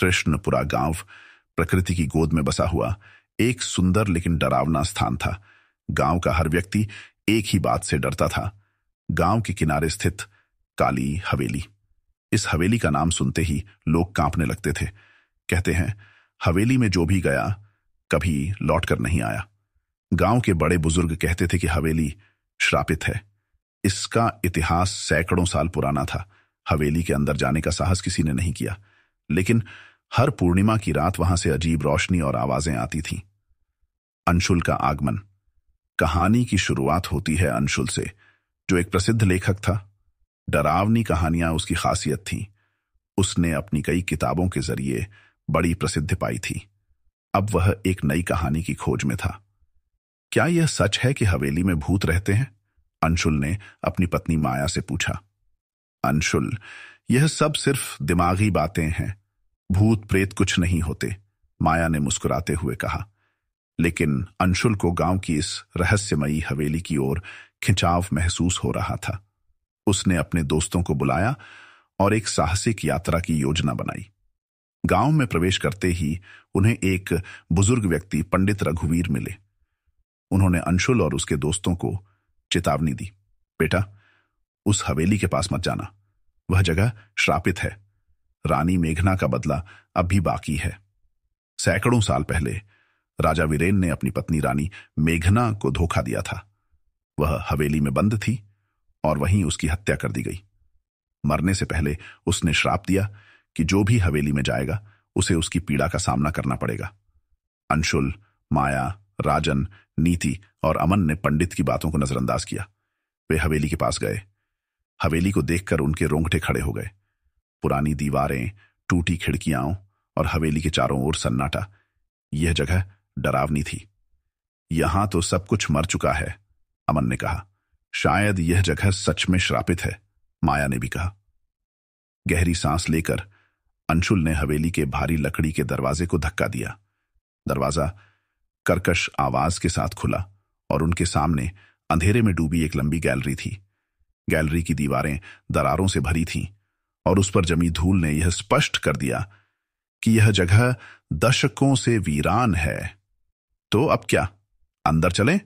कृष्णपुरा गांव प्रकृति की गोद में बसा हुआ एक सुंदर लेकिन डरावना स्थान था। गांव का हर व्यक्ति एक ही बात से डरता था, गांव के किनारे स्थित काली हवेली। इस हवेली का नाम सुनते ही लोग कांपने लगते थे। कहते हैं, हवेली में जो भी गया कभी लौटकर नहीं आया। गांव के बड़े बुजुर्ग कहते थे कि हवेली श्रापित है। इसका इतिहास सैकड़ों साल पुराना था। हवेली के अंदर जाने का साहस किसी ने नहीं किया, लेकिन हर पूर्णिमा की रात वहां से अजीब रोशनी और आवाजें आती थीं। अंशुल का आगमन। कहानी की शुरुआत होती है अंशुल से, जो एक प्रसिद्ध लेखक था। डरावनी कहानियां उसकी खासियत थीं। उसने अपनी कई किताबों के जरिए बड़ी प्रसिद्धि पाई थी। अब वह एक नई कहानी की खोज में था। क्या यह सच है कि हवेली में भूत रहते हैं? अंशुल ने अपनी पत्नी माया से पूछा। अंशुल, यह सब सिर्फ दिमागी बातें हैं। भूत प्रेत कुछ नहीं होते, माया ने मुस्कुराते हुए कहा। लेकिन अंशुल को गांव की इस रहस्यमयी हवेली की ओर खिंचाव महसूस हो रहा था। उसने अपने दोस्तों को बुलाया और एक साहसिक यात्रा की योजना बनाई। गांव में प्रवेश करते ही उन्हें एक बुजुर्ग व्यक्ति पंडित रघुवीर मिले। उन्होंने अंशुल और उसके दोस्तों को चेतावनी दी, बेटा, उस हवेली के पास मत जाना, वह जगह श्रापित है। रानी मेघना का बदला अब भी बाकी है। सैकड़ों साल पहले राजा वीरेन ने अपनी पत्नी रानी मेघना को धोखा दिया था। वह हवेली में बंद थी और वहीं उसकी हत्या कर दी गई। मरने से पहले उसने श्राप दिया कि जो भी हवेली में जाएगा उसे उसकी पीड़ा का सामना करना पड़ेगा। अंशुल, माया, राजन, नीति और अमन ने पंडित की बातों को नजरअंदाज किया। वे हवेली के पास गए। हवेली को देखकर उनके रोंगटे खड़े हो गए। पुरानी दीवारें, टूटी खिड़कियां और हवेली के चारों ओर सन्नाटा। यह जगह डरावनी थी। यहां तो सब कुछ मर चुका है, अमन ने कहा। शायद यह जगह सच में श्रापित है, माया ने भी कहा। गहरी सांस लेकर अंशुल ने हवेली के भारी लकड़ी के दरवाजे को धक्का दिया। दरवाजा कर्कश आवाज के साथ खुला और उनके सामने अंधेरे में डूबी एक लंबी गैलरी थी। गैलरी की दीवारें दरारों से भरी थीं और उस पर जमी धूल ने यह स्पष्ट कर दिया कि यह जगह दशकों से वीरान है। तो अब क्या, अंदर चलें?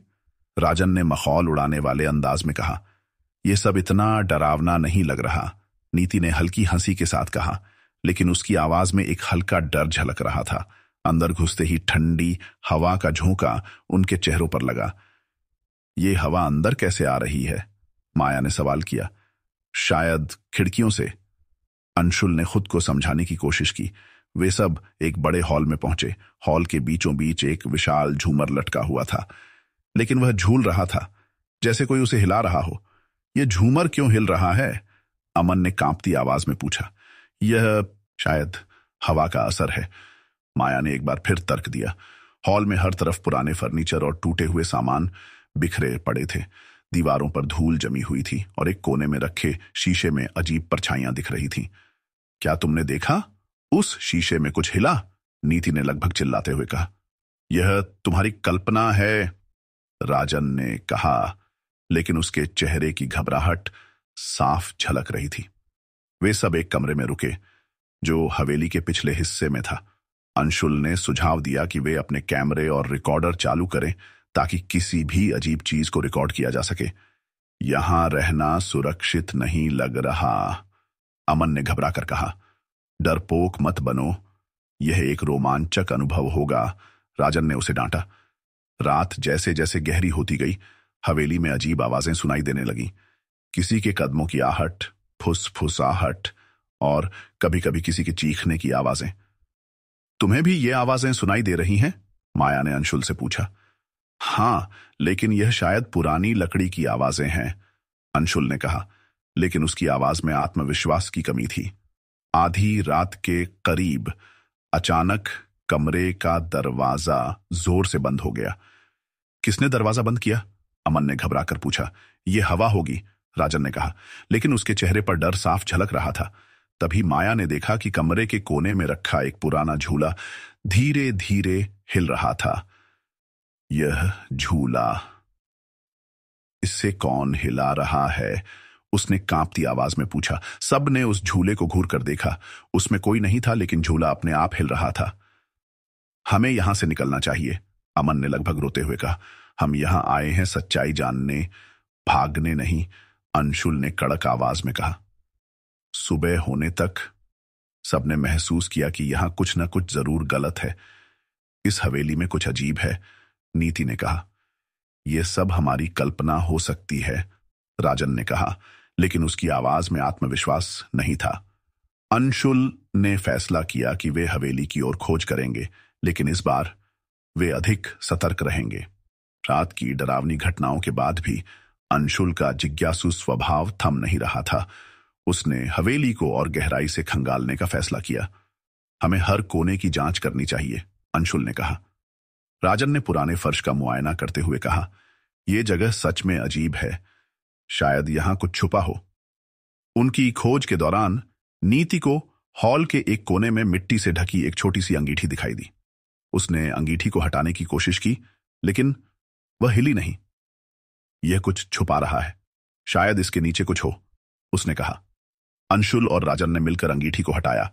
राजन ने मखौल उड़ाने वाले अंदाज में कहा। यह सब इतना डरावना नहीं लग रहा, नीति ने हल्की हंसी के साथ कहा, लेकिन उसकी आवाज में एक हल्का डर झलक रहा था। अंदर घुसते ही ठंडी हवा का झोंका उनके चेहरों पर लगा। ये हवा अंदर कैसे आ रही है? माया ने सवाल किया। शायद खिड़कियों से, अंशुल ने खुद को समझाने की कोशिश की। वे सब एक बड़े हॉल में पहुंचे। हॉल के बीचों बीच एक विशाल झूमर लटका हुआ था, लेकिन वह झूल रहा था जैसे कोई उसे हिला रहा हो। यह झूमर क्यों हिल रहा है? अमन ने कांपती आवाज में पूछा। यह शायद हवा का असर है, माया ने एक बार फिर तर्क दिया। हॉल में हर तरफ पुराने फर्नीचर और टूटे हुए सामान बिखरे पड़े थे। दीवारों पर धूल जमी हुई थी और एक कोने में रखे शीशे में अजीब परछाइयां दिख रही थीं। क्या तुमने देखा? उस शीशे में कुछ हिला? नीति ने लगभग चिल्लाते हुए कहा। यह तुम्हारी कल्पना है, राजन ने कहा, लेकिन उसके चेहरे की घबराहट साफ झलक रही थी। वे सब एक कमरे में रुके जो हवेली के पिछले हिस्से में था। अंशुल ने सुझाव दिया कि वे अपने कैमरे और रिकॉर्डर चालू करें ताकि किसी भी अजीब चीज को रिकॉर्ड किया जा सके। यहां रहना सुरक्षित नहीं लग रहा, अमन ने घबरा कर कहा। डरपोक मत बनो, यह एक रोमांचक अनुभव होगा, राजन ने उसे डांटा। रात जैसे जैसे गहरी होती गई, हवेली में अजीब आवाजें सुनाई देने लगी। किसी के कदमों की आहट, फुसफुसाहट और कभी कभी किसी के चीखने की आवाजें। तुम्हें भी ये आवाजें सुनाई दे रही हैं? माया ने अंशुल से पूछा। हाँ, लेकिन यह शायद पुरानी लकड़ी की आवाजें हैं, अंशुल ने कहा, लेकिन उसकी आवाज में आत्मविश्वास की कमी थी। आधी रात के करीब अचानक कमरे का दरवाजा जोर से बंद हो गया। किसने दरवाजा बंद किया? अमन ने घबरा कर पूछा। यह हवा होगी, राजन ने कहा, लेकिन उसके चेहरे पर डर साफ झलक रहा था। तभी माया ने देखा कि कमरे के कोने में रखा एक पुराना झूला धीरे धीरे हिल रहा था। यह झूला, इससे कौन हिला रहा है? उसने कांपती आवाज में पूछा। सब ने उस झूले को घूर कर देखा। उसमें कोई नहीं था, लेकिन झूला अपने आप हिल रहा था। हमें यहां से निकलना चाहिए, अमन ने लगभग रोते हुए कहा। हम यहां आए हैं सच्चाई जानने, भागने नहीं, अंशुल ने कड़क आवाज में कहा। सुबह होने तक सबने महसूस किया कि यहां कुछ न कुछ जरूर गलत है। इस हवेली में कुछ अजीब है, नीति ने कहा। यह सब हमारी कल्पना हो सकती है, राजन ने कहा, लेकिन उसकी आवाज में आत्मविश्वास नहीं था। अंशुल ने फैसला किया कि वे हवेली की ओर खोज करेंगे, लेकिन इस बार वे अधिक सतर्क रहेंगे। रात की डरावनी घटनाओं के बाद भी अंशुल का जिज्ञासु स्वभाव थम नहीं रहा था। उसने हवेली को और गहराई से खंगालने का फैसला किया। हमें हर कोने की जांच करनी चाहिए, अंशुल ने कहा। राजन ने पुराने फर्श का मुआयना करते हुए कहा, यह जगह सच में अजीब है, शायद यहां कुछ छुपा हो। उनकी खोज के दौरान नीति को हॉल के एक कोने में मिट्टी से ढकी एक छोटी सी अंगीठी दिखाई दी। उसने अंगीठी को हटाने की कोशिश की, लेकिन वह हिली नहीं। यह कुछ छुपा रहा है, शायद इसके नीचे कुछ हो, उसने कहा। अंशुल और राजन ने मिलकर अंगीठी को हटाया।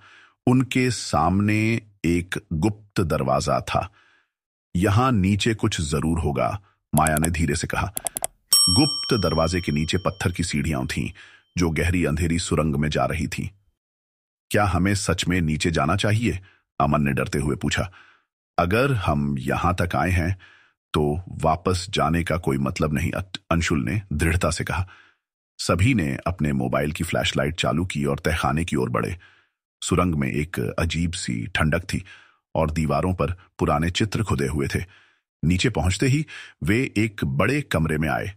उनके सामने एक गुप्त दरवाजा था। यहां नीचे कुछ जरूर होगा, माया ने धीरे से कहा। गुप्त दरवाजे के नीचे पत्थर की सीढ़ियां थीं, जो गहरी अंधेरी सुरंग में जा रही थीं। क्या हमें सच में नीचे जाना चाहिए? अमन ने डरते हुए पूछा। अगर हम यहां तक आए हैं तो वापस जाने का कोई मतलब नहीं, अंशुल ने दृढ़ता से कहा। सभी ने अपने मोबाइल की फ्लैशलाइट चालू की और तहखाने की ओर बढ़े। सुरंग में एक अजीब सी ठंडक थी और दीवारों पर पुराने चित्र खुदे हुए थे। नीचे पहुंचते ही वे एक बड़े कमरे में आए।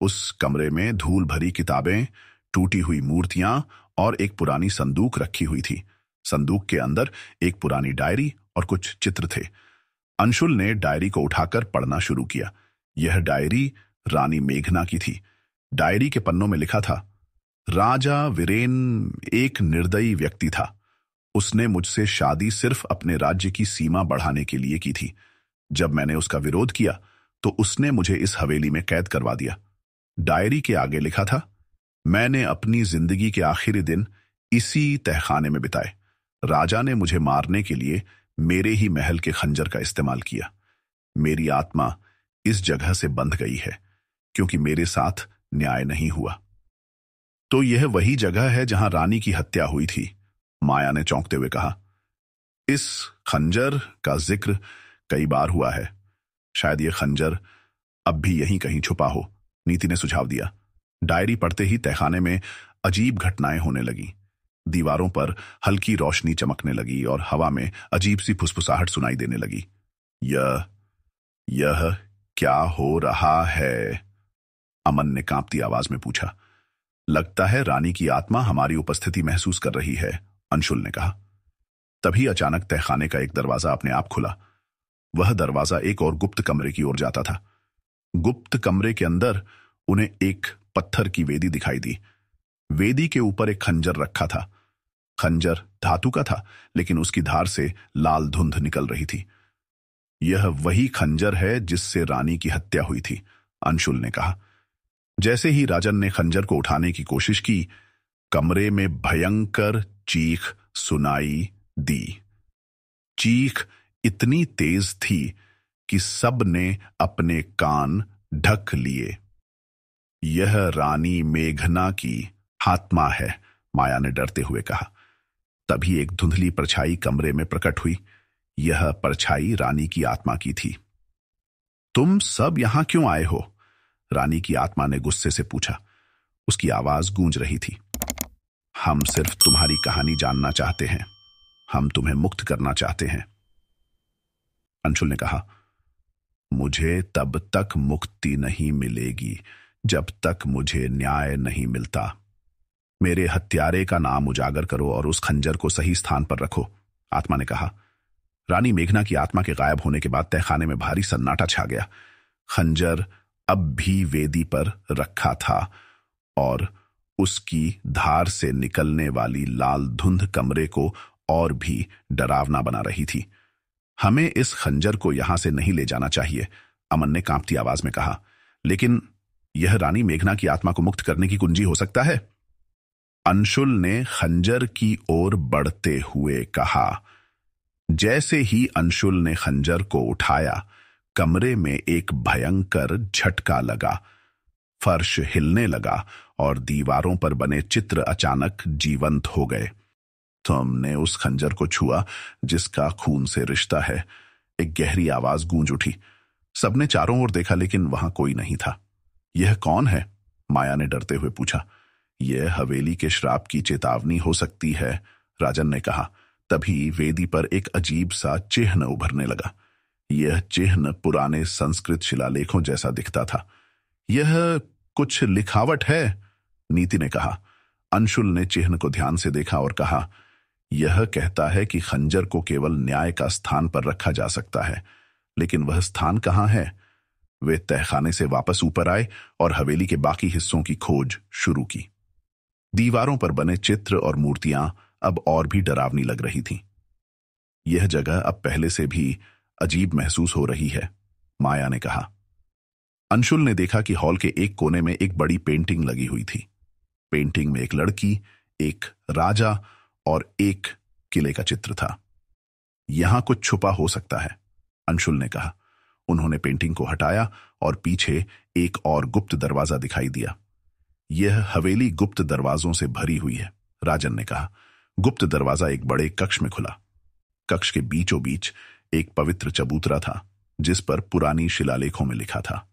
उस कमरे में धूल भरी किताबें, टूटी हुई मूर्तियां और एक पुरानी संदूक रखी हुई थी। संदूक के अंदर एक पुरानी डायरी और कुछ चित्र थे। अंशुल ने डायरी को उठाकर पढ़ना शुरू किया। यह डायरी रानी मेघना की थी। डायरी के पन्नों में लिखा था, राजा वीरेन एक निर्दयी व्यक्ति था। उसने मुझसे शादी सिर्फ अपने राज्य की सीमा बढ़ाने के लिए की थी। जब मैंने उसका विरोध किया तो उसने मुझे इस हवेली में कैद करवा दिया। डायरी के आगे लिखा था, मैंने अपनी जिंदगी के आखिरी दिन इसी तहखाने में बिताए। राजा ने मुझे मारने के लिए मेरे ही महल के खंजर का इस्तेमाल किया। मेरी आत्मा इस जगह से बंध गई है क्योंकि मेरे साथ न्याय नहीं हुआ। तो यह वही जगह है जहां रानी की हत्या हुई थी, माया ने चौंकते हुए कहा। इस खंजर का जिक्र कई बार हुआ है, शायद यह खंजर अब भी यहीं कहीं छुपा हो, नीति ने सुझाव दिया। डायरी पढ़ते ही तहखाने में अजीब घटनाएं होने लगी। दीवारों पर हल्की रोशनी चमकने लगी और हवा में अजीब सी फुसफुसाहट सुनाई देने लगी। यह क्या हो रहा है? अमन ने कांपती आवाज में पूछा। लगता है रानी की आत्मा हमारी उपस्थिति महसूस कर रही है, अंशुल ने कहा। तभी अचानक तहखाने का एक दरवाजा अपने आप खुला। वह दरवाजा एक और गुप्त कमरे की ओर जाता था। गुप्त कमरे के अंदर उन्हें एक पत्थर की वेदी दिखाई दी। वेदी के ऊपर एक खंजर रखा था। खंजर धातु का था, लेकिन उसकी धार से लाल धुंध निकल रही थी। यह वही खंजर है जिससे रानी की हत्या हुई थी, अंशुल ने कहा। जैसे ही राजन ने खंजर को उठाने की कोशिश की, कमरे में भयंकर चीख सुनाई दी। चीख इतनी तेज थी कि सब ने अपने कान ढक लिए। यह रानी मेघना की आत्मा है, माया ने डरते हुए कहा। तभी एक धुंधली परछाई कमरे में प्रकट हुई। यह परछाई रानी की आत्मा की थी। तुम सब यहां क्यों आए हो? रानी की आत्मा ने गुस्से से पूछा। उसकी आवाज गूंज रही थी। हम सिर्फ तुम्हारी कहानी जानना चाहते हैं। हम तुम्हें मुक्त करना चाहते हैं, अंशुल ने कहा। मुझे तब तक मुक्ति नहीं मिलेगी जब तक मुझे न्याय नहीं मिलता। मेरे हत्यारे का नाम उजागर करो और उस खंजर को सही स्थान पर रखो, आत्मा ने कहा। रानी मेघना की आत्मा के गायब होने के बाद तहखाने में भारी सन्नाटा छा गया। खंजर अब भी वेदी पर रखा था और उसकी धार से निकलने वाली लाल धुंध कमरे को और भी डरावना बना रही थी। हमें इस खंजर को यहां से नहीं ले जाना चाहिए, अमन ने कांपती आवाज में कहा। लेकिन यह रानी मेघना की आत्मा को मुक्त करने की कुंजी हो सकता है। अंशुल ने खंजर की ओर बढ़ते हुए कहा। जैसे ही अंशुल ने खंजर को उठाया, कमरे में एक भयंकर झटका लगा। फर्श हिलने लगा और दीवारों पर बने चित्र अचानक जीवंत हो गए। तुमने उस खंजर को छुआ जिसका खून से रिश्ता है, एक गहरी आवाज गूंज उठी। सबने चारों ओर देखा लेकिन वहां कोई नहीं था। यह कौन है? माया ने डरते हुए पूछा। यह हवेली के श्राप की चेतावनी हो सकती है, राजन ने कहा। तभी वेदी पर एक अजीब सा चिन्ह उभरने लगा। यह चिन्ह पुराने संस्कृत शिलालेखों जैसा दिखता था। यह कुछ लिखावट है, नीति ने कहा। अंशुल ने चिन्ह को ध्यान से देखा और कहा, यह कहता है कि खंजर को केवल न्याय का स्थान पर रखा जा सकता है, लेकिन वह स्थान कहाँ है? वे तहखाने से वापस ऊपर आए और हवेली के बाकी हिस्सों की खोज शुरू की। दीवारों पर बने चित्र और मूर्तियां अब और भी डरावनी लग रही थीं। यह जगह अब पहले से भी अजीब महसूस हो रही है, माया ने कहा। अंशुल ने देखा कि हॉल के एक कोने में एक बड़ी पेंटिंग लगी हुई थी। पेंटिंग में एक लड़की, एक राजा और एक किले का चित्र था। यहां कुछ छुपा हो सकता है, अंशुल ने कहा। उन्होंने पेंटिंग को हटाया और पीछे एक और गुप्त दरवाजा दिखाई दिया। यह हवेली गुप्त दरवाजों से भरी हुई है, राजन ने कहा। गुप्त दरवाजा एक बड़े कक्ष में खुला। कक्ष के बीचों बीच एक पवित्र चबूतरा था जिस पर पुरानी शिलालेखों में लिखा था,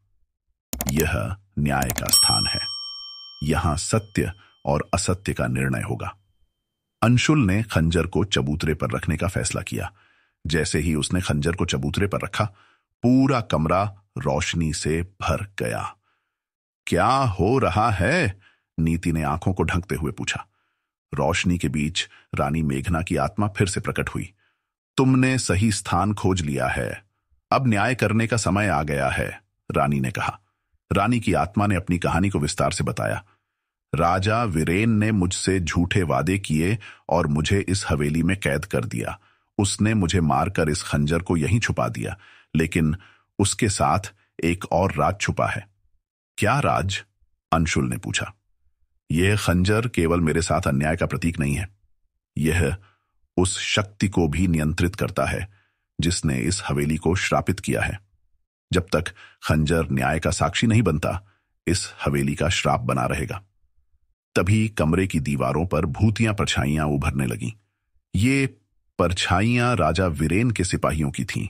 यह न्याय का स्थान है, यहां सत्य और असत्य का निर्णय होगा। अंशुल ने खंजर को चबूतरे पर रखने का फैसला किया। जैसे ही उसने खंजर को चबूतरे पर रखा, पूरा कमरा रोशनी से भर गया। क्या हो रहा है? नीति ने आंखों को ढंकते हुए पूछा। रोशनी के बीच रानी मेघना की आत्मा फिर से प्रकट हुई। तुमने सही स्थान खोज लिया है, अब न्याय करने का समय आ गया है, रानी ने कहा। रानी की आत्मा ने अपनी कहानी को विस्तार से बताया। राजा वीरेन ने मुझसे झूठे वादे किए और मुझे इस हवेली में कैद कर दिया। उसने मुझे मारकर इस खंजर को यहीं छुपा दिया, लेकिन उसके साथ एक और राज छुपा है। क्या राज? अंशुल ने पूछा। यह खंजर केवल मेरे साथ अन्याय का प्रतीक नहीं है, यह उस शक्ति को भी नियंत्रित करता है जिसने इस हवेली को श्रापित किया है। जब तक खंजर न्याय का साक्षी नहीं बनता, इस हवेली का श्राप बना रहेगा। तभी कमरे की दीवारों पर भूतियां परछाइयां उभरने लगीं। ये परछाइयां राजा वीरेन के सिपाहियों की थीं।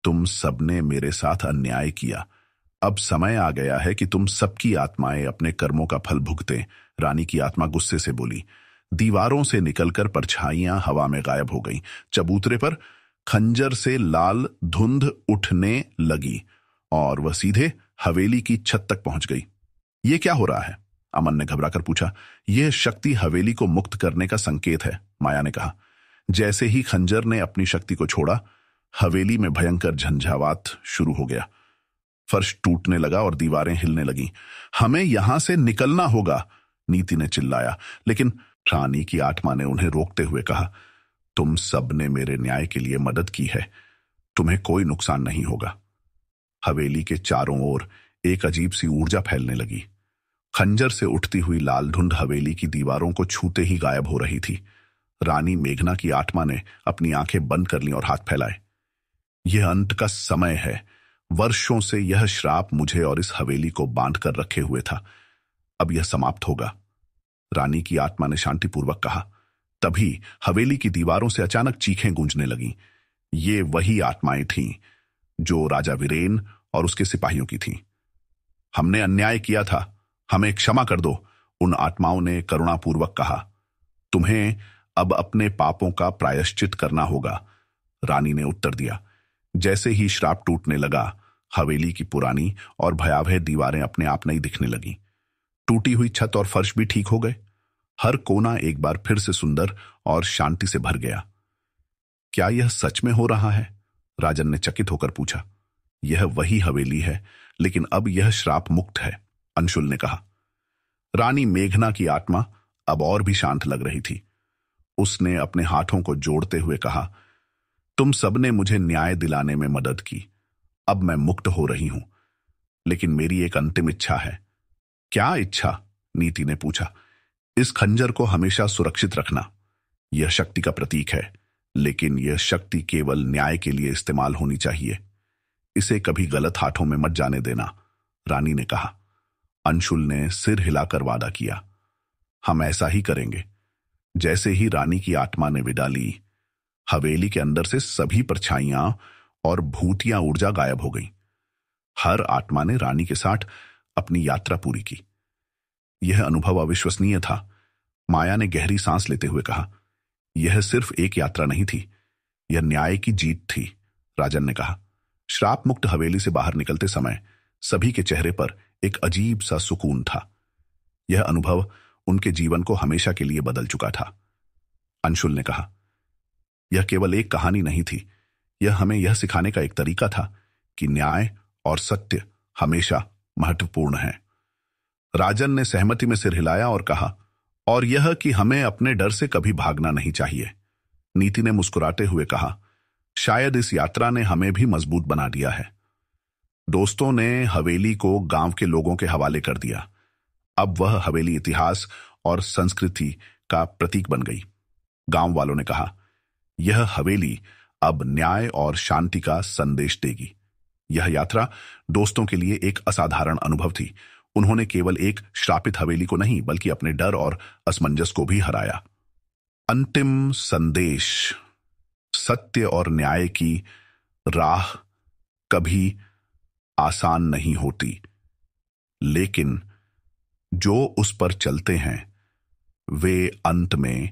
तुम सबने मेरे साथ अन्याय किया, अब समय आ गया है कि तुम सबकी आत्माएं अपने कर्मों का फल भुगतें, रानी की आत्मा गुस्से से बोली। दीवारों से निकलकर परछाइयां हवा में गायब हो गईं। चबूतरे पर खंजर से लाल धुंध उठने लगी और वह सीधे हवेली की छत तक पहुंच गई। ये क्या हो रहा है? अमन ने घबराकर पूछा। यह शक्ति हवेली को मुक्त करने का संकेत है, माया ने कहा। जैसे ही खंजर ने अपनी शक्ति को छोड़ा, हवेली में भयंकर झंझावात शुरू हो गया। फर्श टूटने लगा और दीवारें हिलने लगीं। हमें यहां से निकलना होगा, नीति ने चिल्लाया, लेकिन रानी की आत्मा ने उन्हें रोकते हुए कहा, तुम सबने मेरे न्याय के लिए मदद की है, तुम्हें कोई नुकसान नहीं होगा। हवेली के चारों ओर एक अजीब सी ऊर्जा फैलने लगी। खंजर से उठती हुई लाल धुंध हवेली की दीवारों को छूते ही गायब हो रही थी। रानी मेघना की आत्मा ने अपनी आंखें बंद कर लीं और हाथ फैलाए। यह अंत का समय है। वर्षों से यह श्राप मुझे और इस हवेली को बांध कर रखे हुए था, अब यह समाप्त होगा, रानी की आत्मा ने शांतिपूर्वक कहा। तभी हवेली की दीवारों से अचानक चीखें गूंजने लगीं। ये वही आत्माएं थीं जो राजा वीरेन और उसके सिपाहियों की थीं। हमने अन्याय किया था, हमें क्षमा कर दो, उन आत्माओं ने करुणापूर्वक कहा। तुम्हें अब अपने पापों का प्रायश्चित करना होगा, रानी ने उत्तर दिया। जैसे ही श्राप टूटने लगा, हवेली की पुरानी और भयावह दीवारें अपने आप नहीं दिखने लगीं। टूटी हुई छत और फर्श भी ठीक हो गए। हर कोना एक बार फिर से सुंदर और शांति से भर गया। क्या यह सच में हो रहा है? राजन ने चकित होकर पूछा। यह वही हवेली है, लेकिन अब यह श्राप मुक्त है, अंशुल ने कहा। रानी मेघना की आत्मा अब और भी शांत लग रही थी। उसने अपने हाथों को जोड़ते हुए कहा, तुम सबने मुझे न्याय दिलाने में मदद की, अब मैं मुक्त हो रही हूं, लेकिन मेरी एक अंतिम इच्छा है। क्या इच्छा? नीति ने पूछा। इस खंजर को हमेशा सुरक्षित रखना। यह शक्ति का प्रतीक है, लेकिन यह शक्ति केवल न्याय के लिए इस्तेमाल होनी चाहिए। इसे कभी गलत हाथों में मत जाने देना, रानी ने कहा। अंशुल ने सिर हिलाकर वादा किया। हम ऐसा ही करेंगे। जैसे ही रानी की आत्मा ने विदा ली, हवेली के अंदर से सभी परछाइयां और भूतिया ऊर्जा गायब हो गई। हर आत्मा ने रानी के साथ अपनी यात्रा पूरी की। यह अनुभव अविश्वसनीय था। माया ने गहरी सांस लेते हुए कहा, यह सिर्फ एक यात्रा नहीं थी, यह न्याय की जीत थी। राजन ने कहा। श्राप मुक्त हवेली से बाहर निकलते समय सभी के चेहरे पर एक अजीब सा सुकून था। यह अनुभव उनके जीवन को हमेशा के लिए बदल चुका था। अंशुल ने कहा, यह केवल एक कहानी नहीं थी, यह हमें यह सिखाने का एक तरीका था कि न्याय और सत्य हमेशा महत्वपूर्ण है। राजन ने सहमति में सिर हिलाया और कहा, और यह कि हमें अपने डर से कभी भागना नहीं चाहिए। नीति ने मुस्कुराते हुए कहा, शायद इस यात्रा ने हमें भी मजबूत बना दिया है। दोस्तों ने हवेली को गांव के लोगों के हवाले कर दिया। अब वह हवेली इतिहास और संस्कृति का प्रतीक बन गई। गांव वालों ने कहा, यह हवेली अब न्याय और शांति का संदेश देगी। यह यात्रा दोस्तों के लिए एक असाधारण अनुभव थी। उन्होंने केवल एक श्रापित हवेली को नहीं, बल्कि अपने डर और असमंजस को भी हराया। अंतिम संदेश। सत्य और न्याय की राह कभी आसान नहीं होती, लेकिन जो उस पर चलते हैं वे अंत में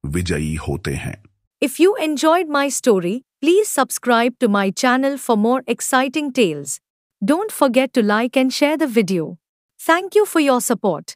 विजयी होते हैं। If you enjoyed my story, please subscribe to my channel for more exciting tales. Don't forget to like and share the video. Thank you for your support.